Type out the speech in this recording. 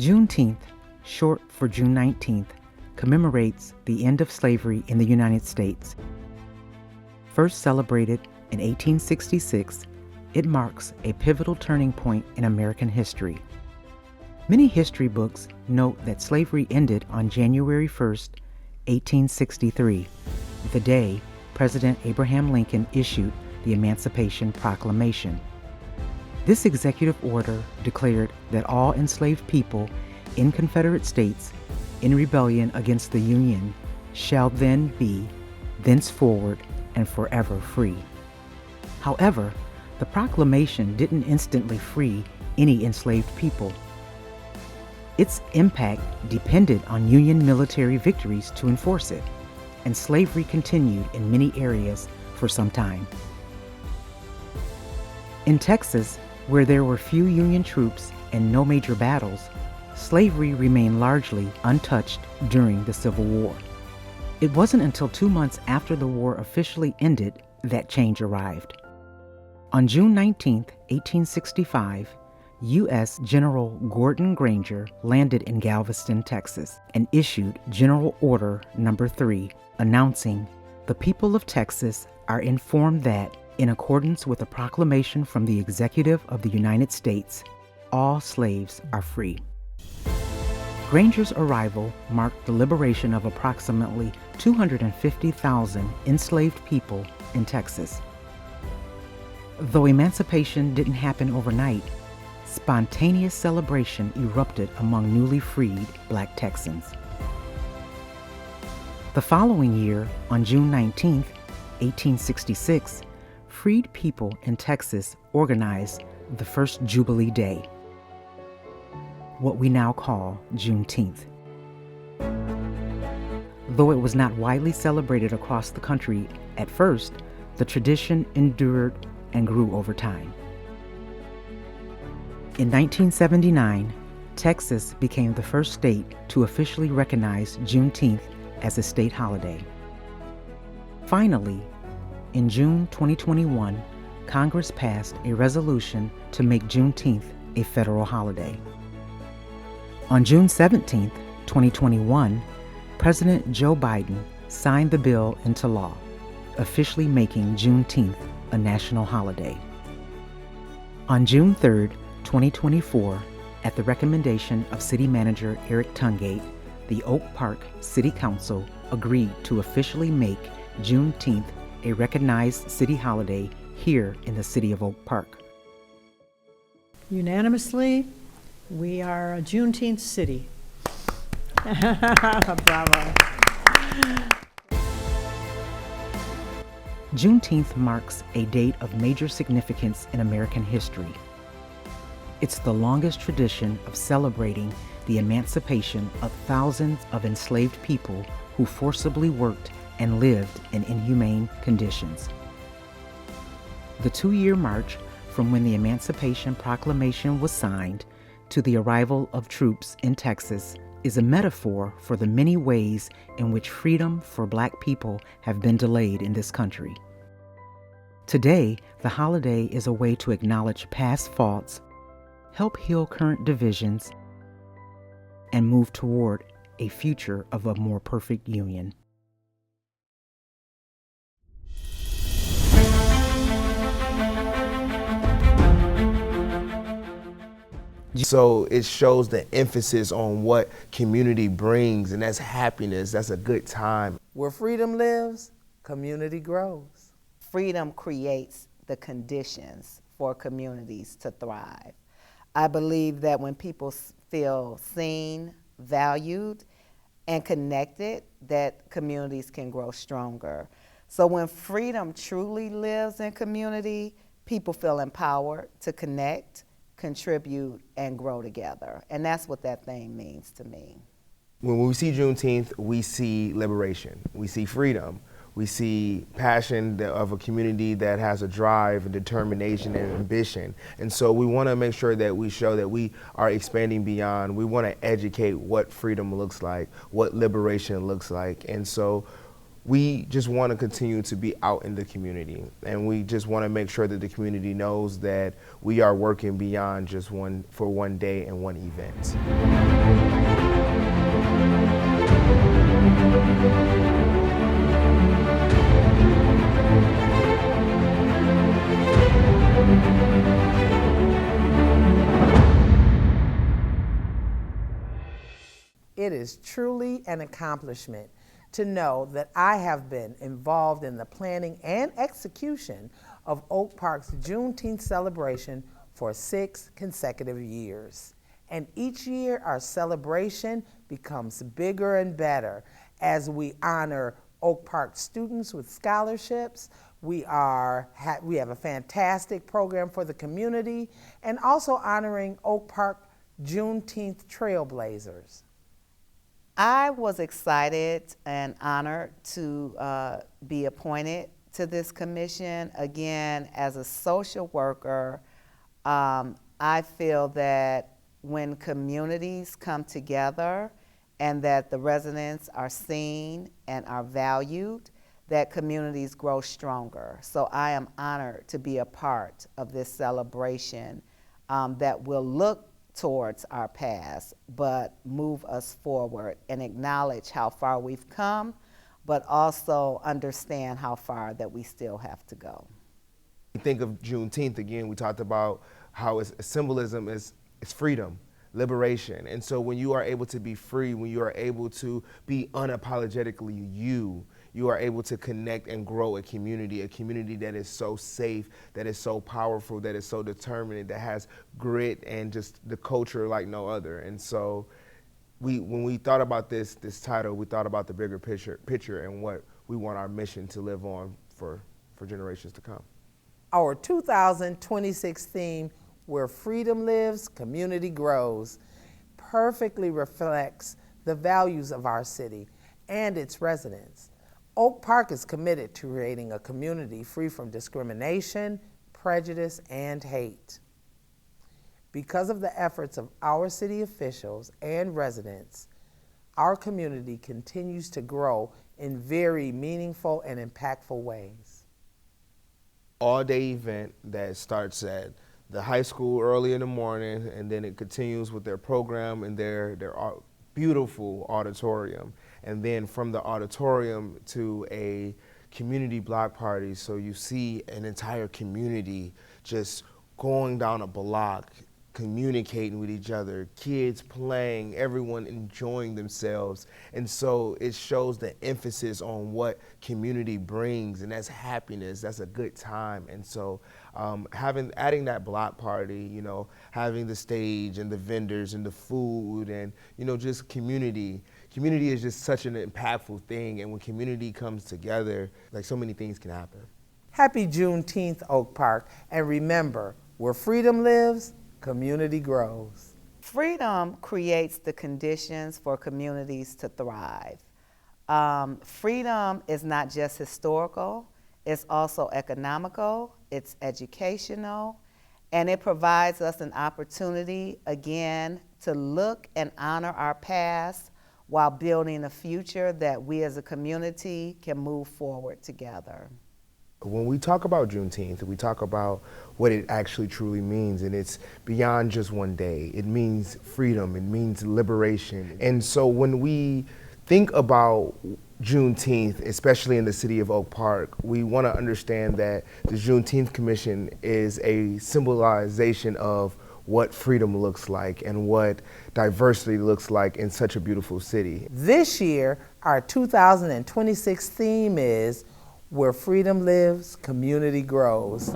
Juneteenth, short for June 19th, commemorates the end of slavery in the United States. First celebrated in 1866, it marks a pivotal turning point in American history. Many history books note that slavery ended on January 1st, 1863, the day President Abraham Lincoln issued the Emancipation Proclamation. This executive order declared that all enslaved people in Confederate states in rebellion against the Union shall then be, thenceforward and forever free. However, the proclamation didn't instantly free any enslaved people. Its impact depended on Union military victories to enforce it, and slavery continued in many areas for some time. In Texas, where there were few Union troops and no major battles, slavery remained largely untouched during the Civil War. It wasn't until 2 months after the war officially ended that change arrived. On June 19, 1865, U.S. General Gordon Granger landed in Galveston, Texas, and issued General Order No. 3, announcing, "The people of Texas are informed that, in accordance with a proclamation from the Executive of the United States, all slaves are free." Granger's arrival marked the liberation of approximately 250,000 enslaved people in Texas. Though emancipation didn't happen overnight, spontaneous celebration erupted among newly freed Black Texans. The following year, on June 19, 1866, freed people in Texas organized the first Jubilee Day, what we now call Juneteenth. Though it was not widely celebrated across the country at first, the tradition endured and grew over time. In 1979, Texas became the first state to officially recognize Juneteenth as a state holiday. Finally, in June 2021, Congress passed a resolution to make Juneteenth a federal holiday. On June 17, 2021, President Joe Biden signed the bill into law, officially making Juneteenth a national holiday. On June 3, 2024, at the recommendation of City Manager Eric Tungate, the Oak Park City Council agreed to officially make Juneteenth a recognized city holiday here in the city of Oak Park. Unanimously, we are a Juneteenth city. Bravo. Juneteenth marks a date of major significance in American history. It's the longest tradition of celebrating the emancipation of thousands of enslaved people who forcibly worked and lived in inhumane conditions. The 2-year march from when the Emancipation Proclamation was signed to the arrival of troops in Texas is a metaphor for the many ways in which freedom for Black people have been delayed in this country. Today, the holiday is a way to acknowledge past faults, help heal current divisions, and move toward a future of a more perfect union. So it shows the emphasis on what community brings, and that's happiness. That's a good time. Where freedom lives, community grows. Freedom creates the conditions for communities to thrive. I believe that when people feel seen, valued, and connected, that communities can grow stronger. So when freedom truly lives in community, people feel empowered to connect, contribute, and grow together. And that's what that thing means to me. When we see Juneteenth, we see liberation. We see freedom. We see passion of a community that has a drive and determination and ambition. And so we want to make sure that we show that we are expanding beyond. We want to educate what freedom looks like, what liberation looks like. And so we just want to continue to be out in the community, and we just want to make sure that the community knows that we are working beyond just one day and one event. It is truly an accomplishment to know that I have been involved in the planning and execution of Oak Park's Juneteenth celebration for 6 consecutive years. And each year our celebration becomes bigger and better as we honor Oak Park students with scholarships. We have a fantastic program for the community, and also honoring Oak Park Juneteenth trailblazers. I was excited and honored to be appointed to this commission. Again, as a social worker, I feel that when communities come together and that the residents are seen and are valued, that communities grow stronger. So I am honored to be a part of this celebration that will look towards our past, but move us forward and acknowledge how far we've come, but also understand how far that we still have to go. You think of Juneteenth again, we talked about how its symbolism is freedom, liberation. And so when you are able to be free, when you are able to be unapologetically you are able to connect and grow a community that is so safe, that is so powerful, that is so determined, that has grit and just the culture like no other. And so when we thought about this title, we thought about the bigger picture and what we want our mission to live on for generations to come. Our 2026 theme, Where Freedom Lives, Community Grows, perfectly reflects the values of our city and its residents. Oak Park is committed to creating a community free from discrimination, prejudice, and hate. Because of the efforts of our city officials and residents, our community continues to grow in very meaningful and impactful ways. All-day event that starts at the high school early in the morning, and then it continues with their program in their beautiful auditorium. And then from the auditorium to a community block party, so you see an entire community just going down a block, communicating with each other, kids playing, everyone enjoying themselves. And so it shows the emphasis on what community brings, and that's happiness, that's a good time. And so adding that block party, having the stage and the vendors and the food and, just community. Community is just such an impactful thing, and when community comes together, like so many things can happen. Happy Juneteenth, Oak Park, and remember, where freedom lives, community grows. Freedom creates the conditions for communities to thrive. Freedom is not just historical, it's also economical, it's educational, and it provides us an opportunity, again, to look and honor our past while building a future that we as a community can move forward together. When we talk about Juneteenth, we talk about what it actually truly means, and it's beyond just one day. It means freedom, it means liberation. And so when we think about Juneteenth, especially in the city of Oak Park, we want to understand that the Juneteenth Commission is a symbolization of what freedom looks like and what diversity looks like in such a beautiful city. This year, our 2026 theme is Where Freedom Lives, Community Grows.